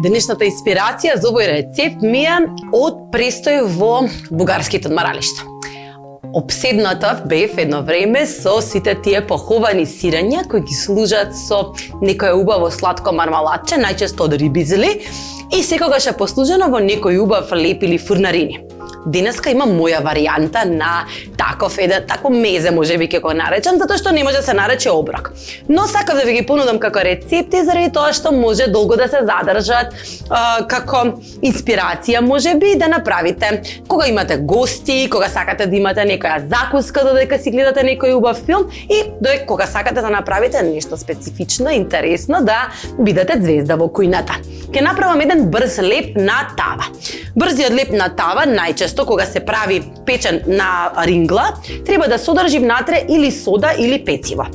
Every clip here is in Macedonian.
Денешната инспирација за овој рецепт ми е од престој во бугарските одмаралишта. Обседната бев едно време со сите тие поховани сирења кои ги служат со некое убаво сладко мармаладче, најчесто од рибизли, и секогаш е послужено во некој убав леп или фурнарини. Денеска имам моја варијанта на такво мезе, можеби ќе го наречам, затоа што не може да се нарече оброк. Но сакав да ви ги понудам како рецепти заради тоа што може долго да се задржат како инспирација, можеби да направите кога имате гости, кога сакате да имате некоја закуска додека си гледате некој убав филм и додека кога сакате да направите нешто специфично, интересно, да бидете звезда во кујната. Ќе направам еден брз леп на тава. Брзиот леп на тава најчесто кога се прави печен на рингла, треба да содржи внатре или сода или пeciво.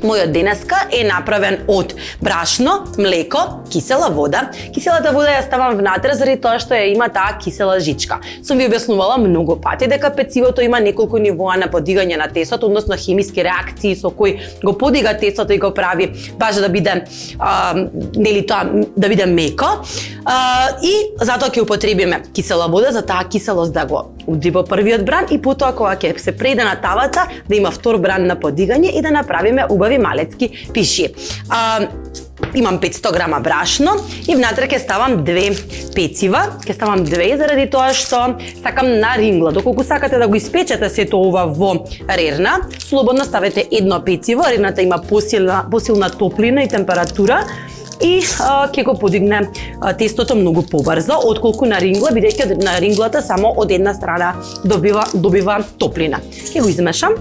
Мојот денеска е направен од брашно, млеко, кисела вода. Киселата вода ја ставам внатре заради тоа што ја има таа кисела жичка. Сум ви објаснувала многу пати дека пецивото има неколку нивоа на подигање на тестото, односно хемиски реакции со кои го подига тестото и го прави баш да биде да биде меко. И затоа ќе употребиме кисела вода за таа киселост да го уди во првиот бран и потоа кога ќе се преде на тавата да има втор бран на подигање и да направиме убави малецки пиши. Имам 500 грама брашно и внатре ќе ставам 2 пецива. Ќе ставам 2 заради тоа што сакам на рингла. Доколку сакате да го испечете сето ова во рерна, слободно ставете едно пeciво. Рерната има посилна топлина и температура и ќе го подигне тестото многу побрзо отколку на рингла, бидејќи на ринглата само од една страна добива топлина. Ќе го измешам.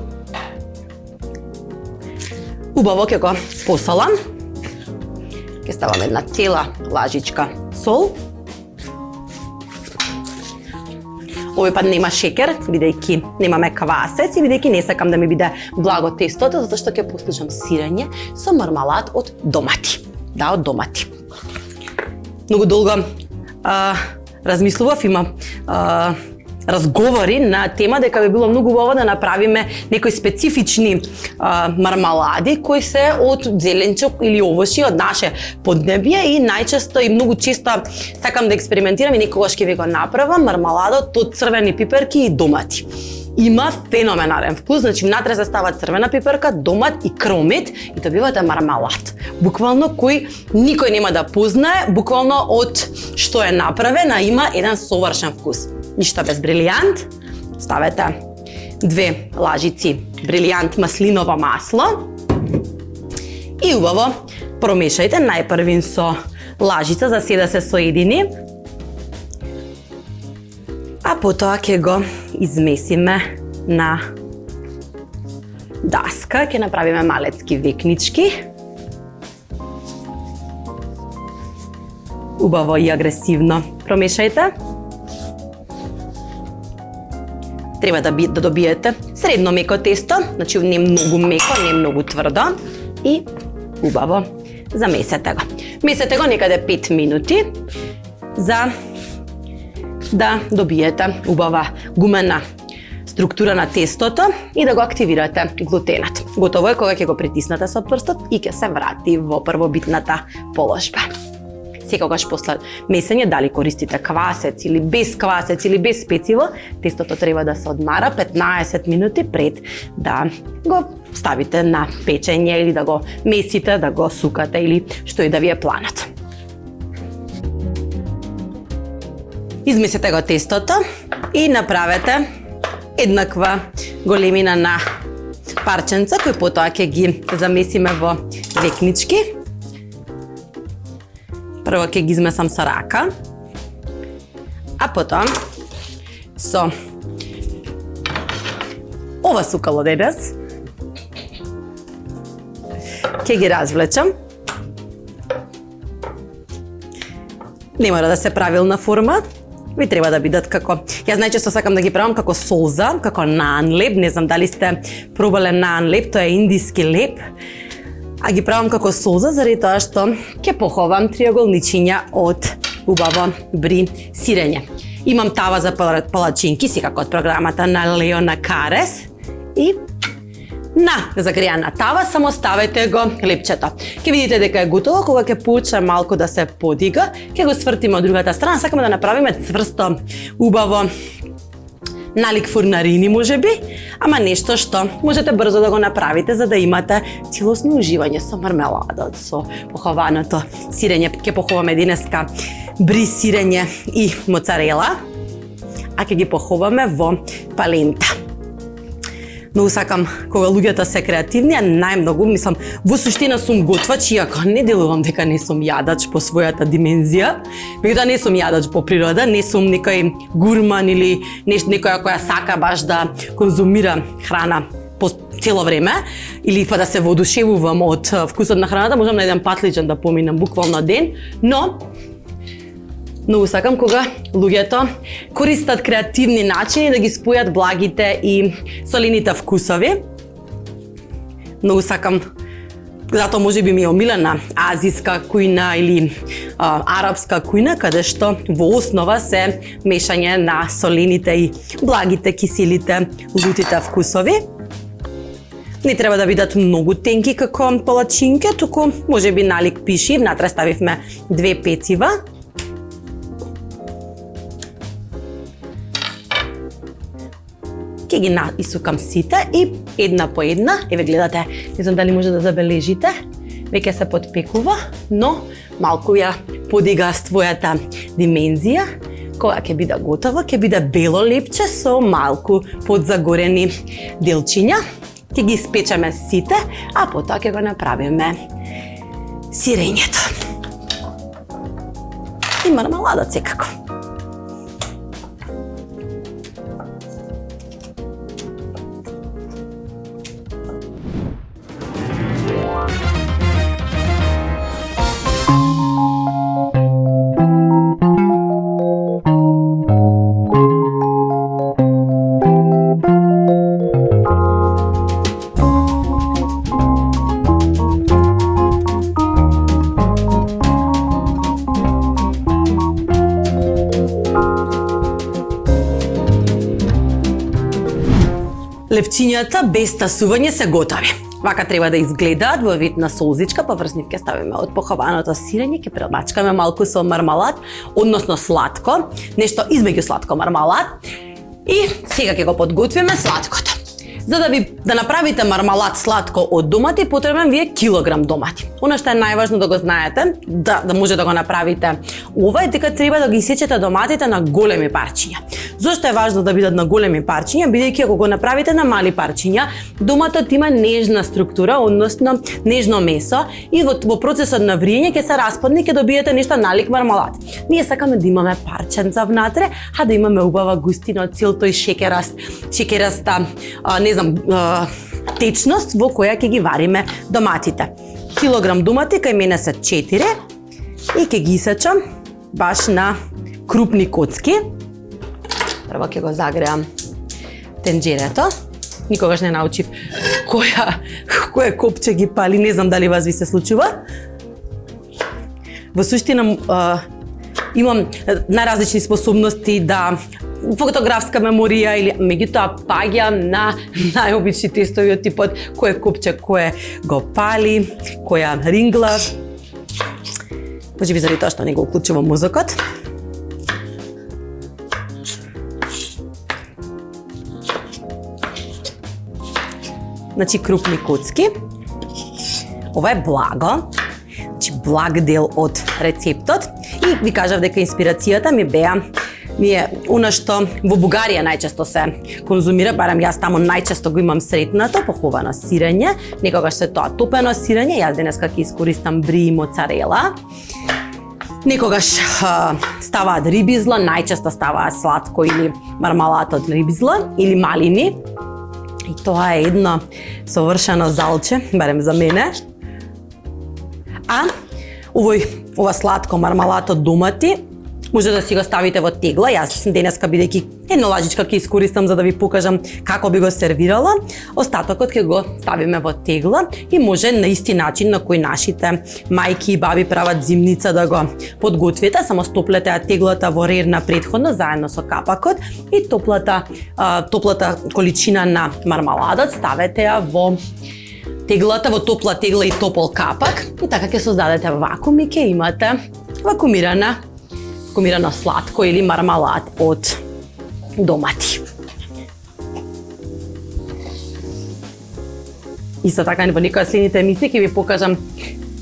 Убаво ќе го посолам. Ќе ставам една цела лажичка сол. Овој пат нема шекер, бидејќи немаме квасец и бидејќи не сакам да ми биде благо тестото, затоа што ќе послужам сирење со мармалад од домати. Да, од домати. Многу долго размислував, има разговори на тема дека би било многу убаво да направиме некои специфични мармалади кои се од зеленчук или овошји од наше поднебје и најчесто и многу често сакам да експериментирам и некогаш ќе ви го направам мармаладот од црвени пиперки и домати. Има феноменален вкус, значи внатре се става црвена пиперка, домат и кромет и добивате мармалад. Буквално кој никој нема да познае, буквално од што е направен, а има еден совршен вкус. Ништо без брилијант. Ставете 2 лажици брилијант маслиново масло и убаво промешајте најпрвин со лажица за се да се соедини. А потоа ќе го измесиме на даска, ќе направиме малецки векнички. Убаво и агресивно промешајте. Треба да добиете средно меко тесто, значи не многу меко, не многу тврдо и убаво замесете го. Месете го некаде 5 минути за да добиете убава гумена структура на тестото и да го активирате глутенат. Готово е кога ќе го притиснете со прстот и ќе се врати во првобитната положба. Секогаш после месење, дали користите квасец или без квасец или без пeciво, тестото треба да се одмара 15 минути пред да го ставите на печење или да го месите, да го сукате или што и да ви е планот. Измесете го тестото и направете еднаква големина на парченца кои потоа ќе ги замесиме во векнички. Прво ќе ги измесам со рака, а потоа со ова сукало денес ќе ги развлечам. Не мора да се правилна форма, ви треба да бидат како... Јас најчесто сакам да ги правам како солза, како наан леп, не знам дали сте пробале наан леп, тоа е индиски леп. А ги правам како солза заради тоа што ќе поховам триаголничиња од убаво бри сирење. Имам тава за палачинки, секако од програмата на Леона Карес и На загреана тава само ставете го лепчето. Ќе видите дека е готово, кога ќе почне малку да се подига, ќе го свртиме од другата страна, сакаме да направиме цврсто, убаво, налик фурнарини можеби, ама нешто што можете брзо да го направите за да имате целосно уживање со мармелада, со похованото сирење. Ќе поховаме денеска бри сирење и моцарела, а ќе ги поховаме во палента. Многу сакам кога луѓето се креативни, а најмногу, мислам, во суштина сум готвач, иако не делувам дека не сум јадач по својата димензија, меѓутоа не сум јадач по природа, не сум некој гурман или некоја која сака баш да конзумира храна по цело време, или па да се воодушевувам од вкусот на храната, можам на еден патличен да поминам буквално ден, но многу сакам кога луѓето користат креативни начини да ги спојат благите и солените вкусови. Многу сакам, затоа можеби ми е омилена азиска кујна или арапска кујна, каде што во основа се мешање на солените и благите, киселите, лутите вкусови. Не треба да бидат многу тенки како палачинке, туку можеби налик пиши, внатре ставивме 2 пецива. Ќе ги исукам сите и една по една, еве гледате, не знам дали може да забележите, веќе се потпекува, но малку ја подига својата димензија. Кога ќе биде готово, ќе биде бело лепче со малку подзагорени делчиња. Ќе ги испечеме сите, а потоа ќе го направиме сирењето. И мармеладот секако. Лепчињата без тасување се готови. Вака треба да изгледаат во вид на солзичка, поврз нив ќе ставиме од похованото сирење, ќе премачкаме малку со мармалад, односно сладко, нешто измеѓу сладко мармалад. И сега ќе го подготвиме сладкото. За да направите мармалад сладко од домати, потребен ви е килограм домати. Она што е најважно да го знаете, да може да го направите ова, е дека треба да ги исечете доматите на големи парчиња. Зошто е важно да бидат на големи парчиња? Бидејќи ако го направите на мали парчиња, доматот има нежна структура, односно нежно месо, и во процесот на вриење ќе се распадне и ќе добиете нешто налик мармалад. Ние сакаме да имаме парченца внатре, а да имаме убава густина од цел тој шекераста, течност во која ќе ги вариме доматите. Килограм домати кај мене се 4 и ќе ги исечам баш на крупни коцки. Прво ќе го загреам тенџерето. Никогаш не научив која копче ги пали, не знам дали вас ви се случува. Во суштина имам најразлични способности да фотографска меморија, или меѓутоа паѓам на најобични тестови од типот кој копче кој го пали, која рингла. Можеби заради тоа што не го уклучувам мозокот. Значи крупни коцки. Ова е благо. Значи благ дел од рецептот. И ви кажав дека инспирацијата ми беа она што во Бугарија најчесто се конзумира, барем јас таму најчесто го имам сретнато, поховано сирење, некогаш се тоа топено сирење, јас денеска ќе искористам бри и моцарела. Некогаш ставаат рибизла, најчесто ставаат сладко или мармалад од рибизла или малини. И тоа е едно совршено залче, барем за мене. А ова сладко мармалад од домати Може да си го ставите во тегла. Јас денеска бидејќи една лажичка ќе искористам за да ви покажам како би го сервирала. Остатокот ќе го ставиме во тегла и може на исти начин на кој нашите мајки и баби прават зимница да го подготвите, само стоплете ја теглата во рерна претходно заедно со капакот и топлата количина на мармаладот ставете ја во теглата, во топла тегла и топол капак и така ќе создадете вакуум и ќе имате вакуумирано сладко или мармалад од домати. Исто така во некоја следните емисии ќе ви покажам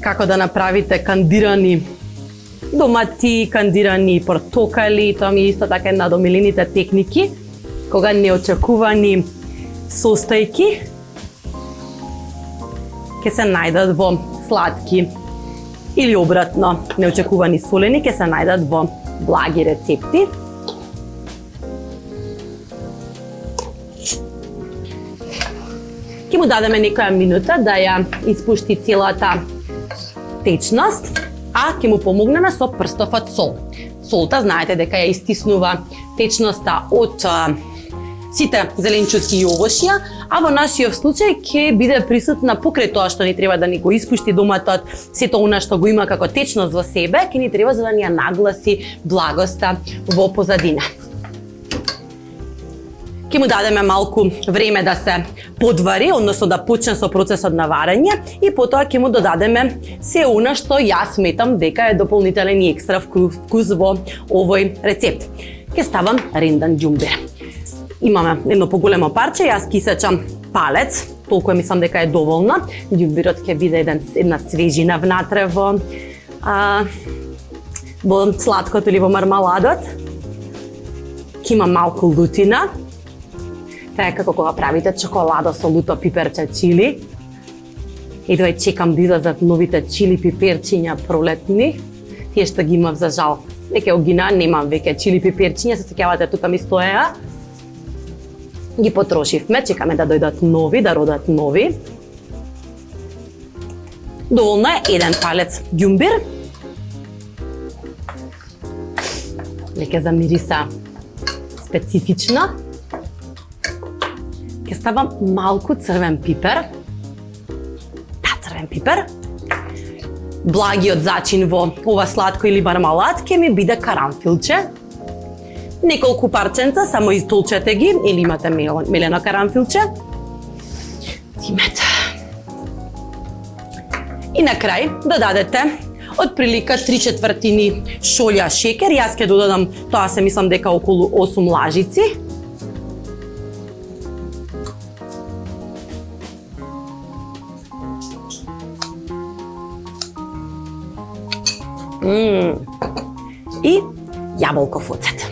како да направите кандирани домати, кандирани портокали. Тоа ми е исто така една од омилените техники, кога неочекувани состојки ќе се најдат во сладки или обратно, неочекувани солени ќе се најдат во благи рецепти. Ќе му дадеме некоја минута да ја испушти целата течност, а ќе му помогнеме со прстовот сол. Солта знаете дека ја истиснува течноста од сите зеленчуци и овошја, а во нашиот случај ќе биде присутна покрај тоа што ни треба да ни го испушти доматот, сето она што го има како течност во себе, ќе ни треба за да ни ја нагласи благоста во позадина. Ќе му дадеме малку време да се подвари, односно да почне со процесот на варење и потоа ќе му додадеме се она што јас сметам дека е дополнителен и екстра вкус во овој рецепт. Ќе ставам рендан џумбир. Имаме едно поголемо парче, јас ќе исечам палец, толку мислам дека е доволно. Џумбирот ќе биде една свежина внатре во сладкото или во мармаладот. Ќе има малку лутина. Тоа е како кога правите чоколада со луто, пиперче, чили. И тоа чекам да излезат новите чили пиперчиња пролетни. Тие што ги имав за жал. Веќе огина, немам веќе чили пиперчиња, се сеќавате тука ми стоеа. Ги потрошивме, чекаме да дојдат нови, да родат нови. Доволно е еден палец ѓумбир. Леќе замириса специфично. Ќе ставам малку црвен пипер. Црвен пипер. Благиот зачин во ова сладко или мармалад ќе ми биде карамфилче. Неколку парченца, само изтолчете ги, или имате мелено карамфилче. Зимете. И на крај додадете отприлика 3/4 шолја шекер. Јас ќе додадам, тоа се мислам дека околу 8 лажици. И јаболков оцет.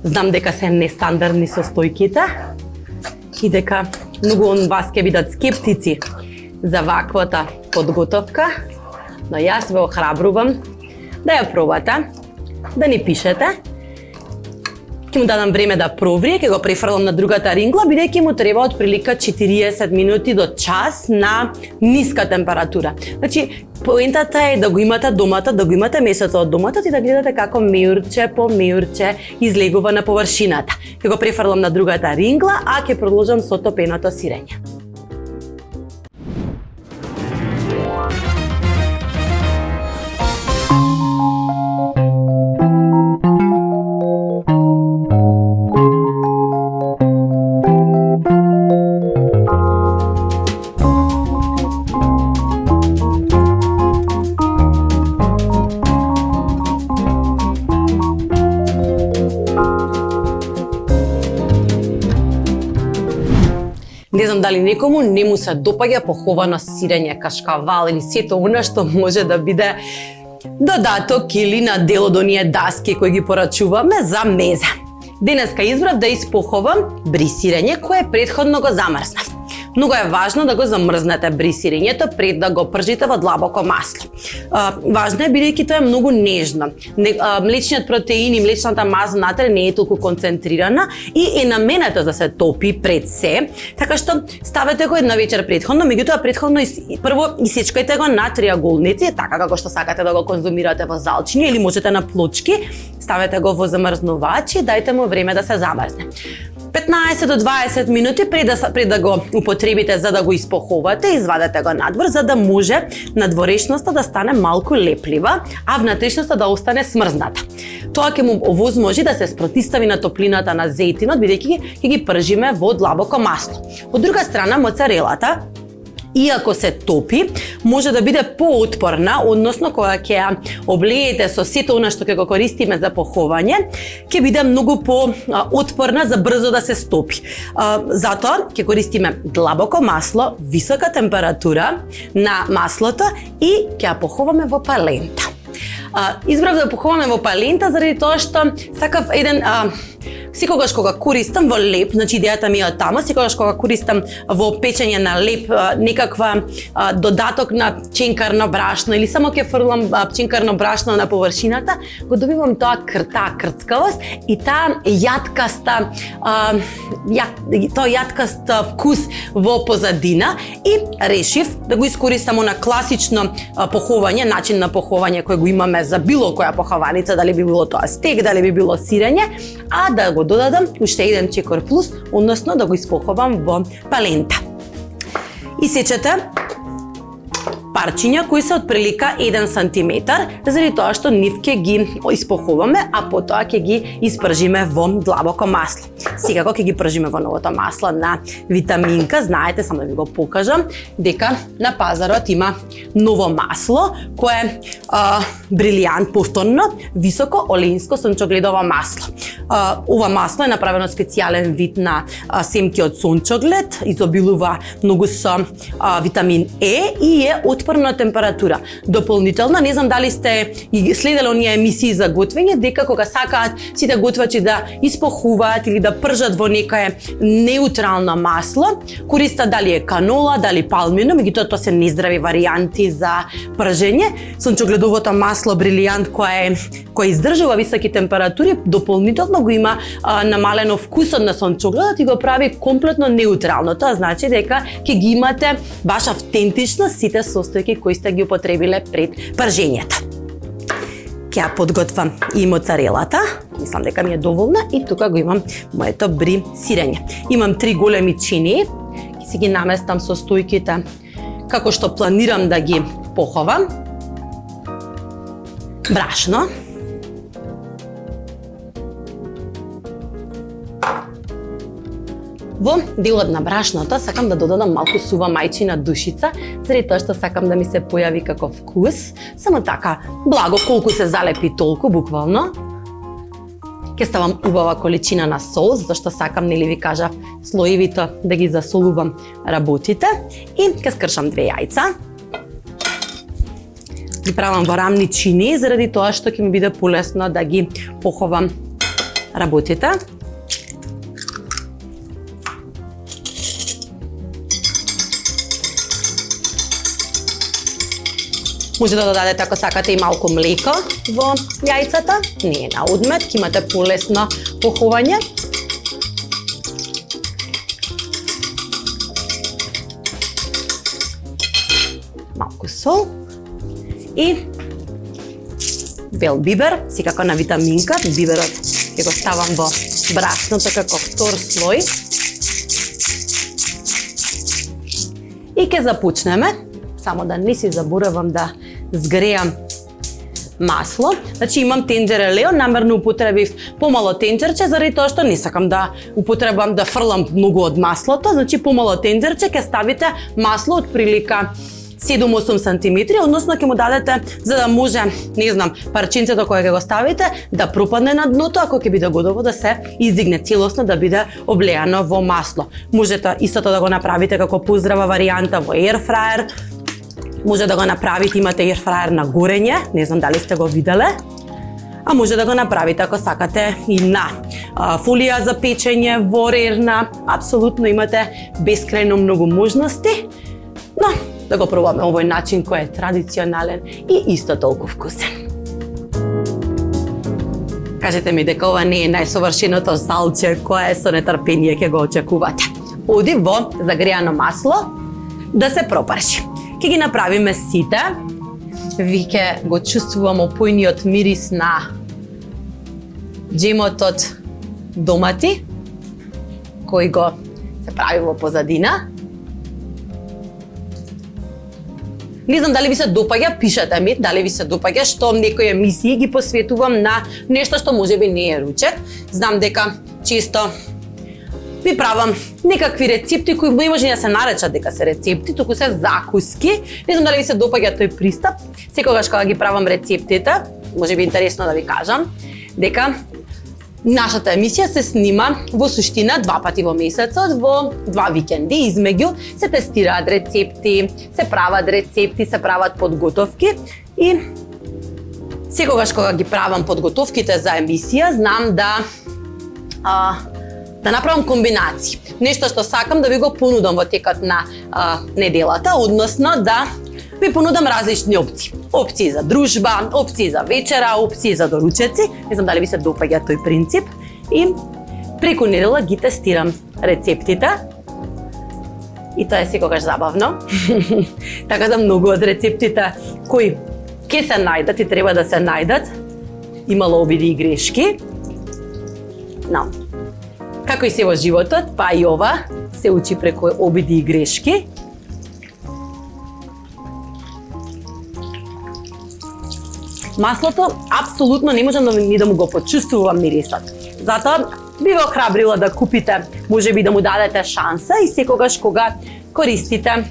Знам дека се нестандардни состојките и дека многу од вас ќе бидат скептици за ваквата подготовка, но јас ве охрабрувам да ја пробате, да ни пишете. Ќе му дадам време да проврие, ќе го префрлам на другата рингла, бидејќи му треба отприлика 40 минути до час на ниска температура. Значи, поентата е да го имате домата, да го имате месото од доматот и да гледате како меурче по меурче излегува на површината. Ќе го префрлам на другата рингла, а ќе продолжам со топеното сирење. Не знам дали некому не му се допаѓа поховано сирење, кашкавал или сето она што може да биде додаток или на дел од оние даски кои ги порачуваме за меза. Денеска избрав да испоховам бри сирење кое претходно го замрзнав. Многу е важно да го замрзнете брисирењето пред да го пржите во длабоко масло. Важно е бидејќи тоа е многу нежно. Млечниот протеин и млечната маса внатре не е толку концентрирана и е наменето да се топи пред се, така што ставете го една вечер претходно, меѓутоа претходно прво исечкајте го на триаголници, така како што сакате да го конзумирате во залчини или можете на плочки, ставете го во замрзнувач и дајте му време да се замрзне. 15 до 20 минути пред да го употребите за да го испоховате, извадете го надвор за да може надворешноста да стане малку леплива, а внатрешноста да остане смрзната. Тоа ќе му овозможи да се спротистави на топлината на зејтинот, бидејќи ќе ги пржиме во длабоко масло. Од друга страна, моцарелата, иако се топи, може да биде поотпорна, односно кога ќе ја облеете со сето она што ќе го користиме за поховање, ќе биде многу поотпорна за брзо да се стопи. Затоа ќе користиме длабоко масло, висока температура на маслото и ќе ја поховаме во палента. Избрав да поховаме во палента заради тоа што сакав еден секогаш кога користам во леп, значи идејата ми е од таму, секогаш кога користам во печење на леп некаква додаток на пченкарно брашно или само ќе фрлам пченкарно брашно на површината, го добивам таа крцкавост и таа јаткаст вкус во позадина и решив да го искористам на класично поховање, начин на поховање кој го имаме за било која похаваница, дали би било тоа стек, дали би било сирење, а да го додадам уште еден чекор плюс, односно да го испоховам во палента. Исечете парчиња кои се отприлика 1 сантиметар, заради тоа што нив ќе ги испоховаме, а потоа ќе ги испржиме во длабоко масло. Секако ќе ги пржиме во новото масло на витаминка. Знаете, само да ви го покажам, дека на пазарот има ново масло кое е брилијант, повторно, високо олеинско сончогледово масло. Ова масло е направено специјален вид на семки од сончоглед, изобилува многу со витамин Е и е отпорна температура. Дополнително, не знам дали сте следеле оние емисии за готвење, дека кога сакаат сите готвачи да испохуваат или да пржат во некое неутрално масло, користат дали е канола, дали палмино, меѓутоа тоа се нездрави варијанти за пржење. Сончогледовото масло брилијант кое издржува високи температури, дополнително го има намалено вкусот на сончогледот и го прави комплетно неутрално. Тоа значи дека ќе ги имате баш автентично сите состојки кои сте ги употребиле пред пржењето. Ќе ја подготвам и моцарелата, мислам дека ми е доволна и тука го имам моето бри сирење. Имам 3 големи чинии, ќе си ги наместам состојките како што планирам да ги поховам. Брашно. Во делот на брашното сакам да додадам малку сува мајчина душица, заради тоа што сакам да ми се појави како вкус. Само така, благо, колку се залепи толку, буквално. Ќе ставам убава количина на сол, затоа што сакам, нели ви кажав, слоевито да ги засолувам работите. И ќе скршам 2 јајца. Ги правам во рамни чини, заради тоа што ќе ми биде полесно да ги поховам работите. Може да додадете, ако сакате, и малку млеко во јајцата. Не е на одмет, ќе имате полесно поховање. Малку сол и бел бибер, секако на витаминка. Биберот ќе го ставам во брашното како втор слој. И ќе започнеме. Само да не си заборавам да згреам масло. Значи имам тенџере лео, намерно употребив помало тенџерче, заради тоа што не сакам да употребам да фрлам многу од маслото. Значи помало тенџерче ќе ставите масло од прилика 7-8 сантиметри, односно ќе му дадете за да може, не знам, парченцето кое ќе го ставите да пропадне на дното, ако ќе биде годово да се издигне целосно, да биде облеано во масло. Можете истото да го направите како поздрава варијанта во air fryer. Може да го направите, имате air fryer на горење, не знам дали сте го виделе, а може да го направите ако сакате и на фолија за печење во рерна. Апсолутно имате бескрајно многу можности, но да го пробаме овој начин кој е традиционален и исто толку вкусен. Кажете ми дека ова не е најсовршеното салче кое со нетрпение ќе го очекувате. Оди во загреано масло да се пропарши. Ќе ги направиме сите. Веќе го чувствувам опојниот мирис на джемот од домати кој го се прави во позадина. Не знам дали ви се допаѓа, пишете ми дали ви се допаѓа што некои емисии ги посветувам на нешто што можеби не е ручек. Знам дека често ви правам некакви рецепти кои не може да се наречат дека се рецепти, туку се закуски. Не знам дали ви се допаѓа тој пристап. Секогаш кога ги правам рецептите, можеби интересно да ви кажам дека нашата емисија се снима во суштина 2 пати во месецот, во 2 викенди. Измеѓу се тестираат рецепти, се прават рецепти, се прават подготовки и секогаш кога ги правам подготовките за емисија, знам да направам комбинации. Нешто што сакам да ви го понудам во текот на неделата, односно да ви понудам различни опции. Опции за дружба, опции за вечера, опции за доручеци. Не знам дали ви се допаѓа тој принцип. И преку недела ги тестирам рецептите. И тоа е секогаш забавно. Така да многу од рецептите кои ќе се најдат и треба да се најдат, имало обиди и грешки. Но, како и се во животот, па и ова се учи преку обиди и грешки. Маслото апсолутно не можам ни да му го почувствувам мирисот. Затоа би ве охрабрила да купите, можеби да му дадете шанса и секогаш кога користите,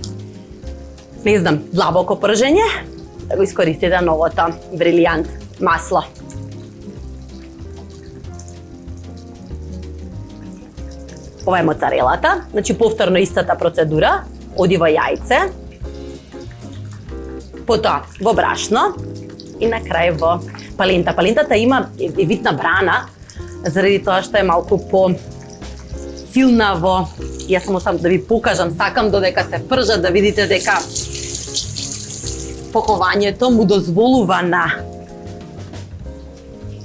не знам, длабоко пржење, да го искористите новото брилијант масло. Ова е моцарелата, значи повторно истата процедура, оди во јајце, потоа во брашно, и на крај во палента. Палентата има вид на брана, заради тоа што е малку по силна во... Јас сам да ви покажам, сакам додека се пржат да видите дека покованието му дозволува на...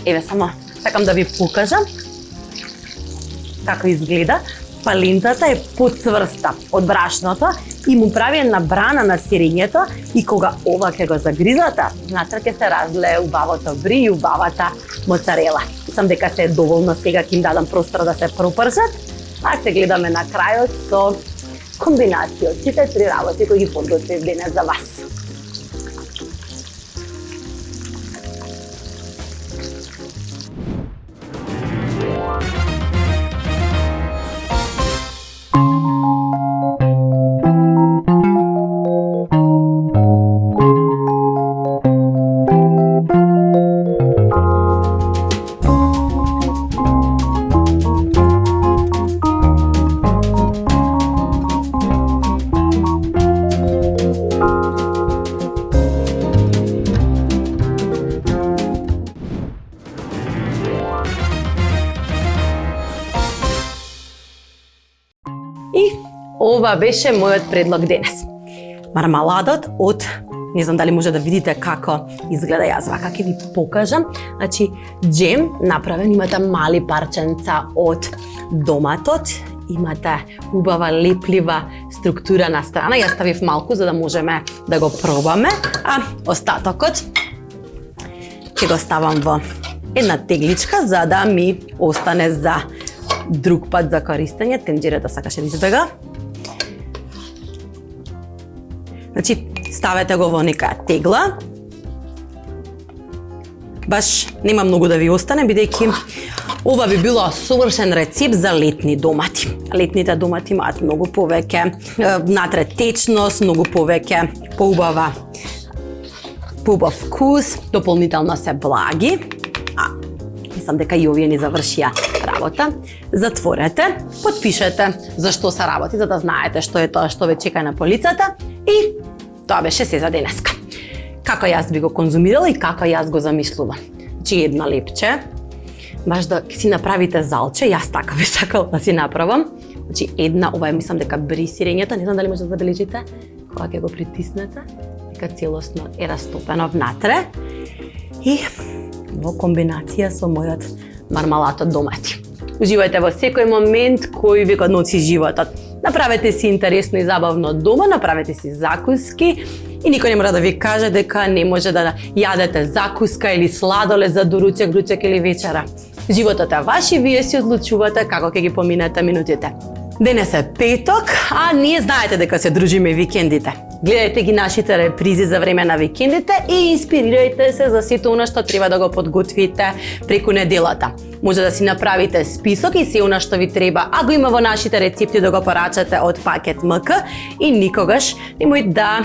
Еве само сакам да ви покажам како изгледа. Палентата е поцврста од брашното и му прави една брана на сирењето и кога ова ќе го загризате, внатре ќе се разлее убавото бри и убавата моцарела. Сам дека се е доволно, сега ќе им дадам простор да се пропржат, а се гледаме на крајот со комбинација од сите 3 работи кои ги подготвив денес за вас. Ова беше мојот предлог денес. Мармаладот од, не знам дали може да видите како изгледа, јас вака ќе ви покажам. Значи, джем направен, имате мали парченца од доматот, имате убава леплива структура на страна. Јас ставив малку за да можеме да го пробаме, а остатокот ќе го ставам во една тегличка за да ми остане за друг пат за користење. Тенџерето сакаше да избега. Значи, ставете го во нека тегла. Баш нема многу да ви остане, бидејќи ова би било совршен рецепт за летни домати. Летните домати имаат многу повеќе внатре течност, многу повеќе поубав вкус, дополнително се благи. Мислам дека и овие ни завршија работа. Затворете, потпишете за што се работи, за да знаете што е тоа што ве чека на полицата. И тоа беше се за денеска. Како јас би го конзумирала и како јас го замислувам. Значи, една лепче баш да си направите залче, јас така би сакал да си направам. Значи една, ова е мислам дека бри сирењето, не знам дали може да забележите, кога ќе го притиснете, дека целосно е растопено внатре и во комбинација со мојот мармалад од домати. Уживајте во секој момент кој ви го носи животот. Направете си интересно и забавно дома, направете си закуски и никој не мора да ви каже дека не може да јадете закуска или сладолед за доручек, ручек или вечера. Животот е ваш и вие си одлучувате како ќе ги поминете минутите. Денес е петок, а ние знаете дека се дружиме викендите. Гледајте ги нашите репризи за време на викендите и инспирирајте се за сето она што треба да го подготвите преку неделата. Може да си направите список и се она што ви треба, а го има во нашите рецепти да го порачате од Пакет МК и никогаш немој да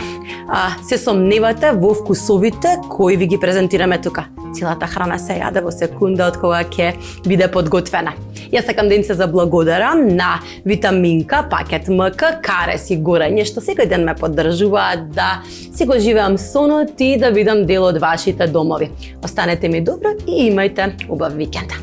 се сомневате во вкусовите кои ви ги презентираме тука. Целата храна се јаде во секунда од кога ќе биде подготвена. Јас сакам да им се заблагодарам на Витаминка, Пакет МК, Карес и Горење што секој ден ме поддржуваат да си го живеам сонот и да бидам дел од вашите домови. Останете ми добро и имајте убав викенд.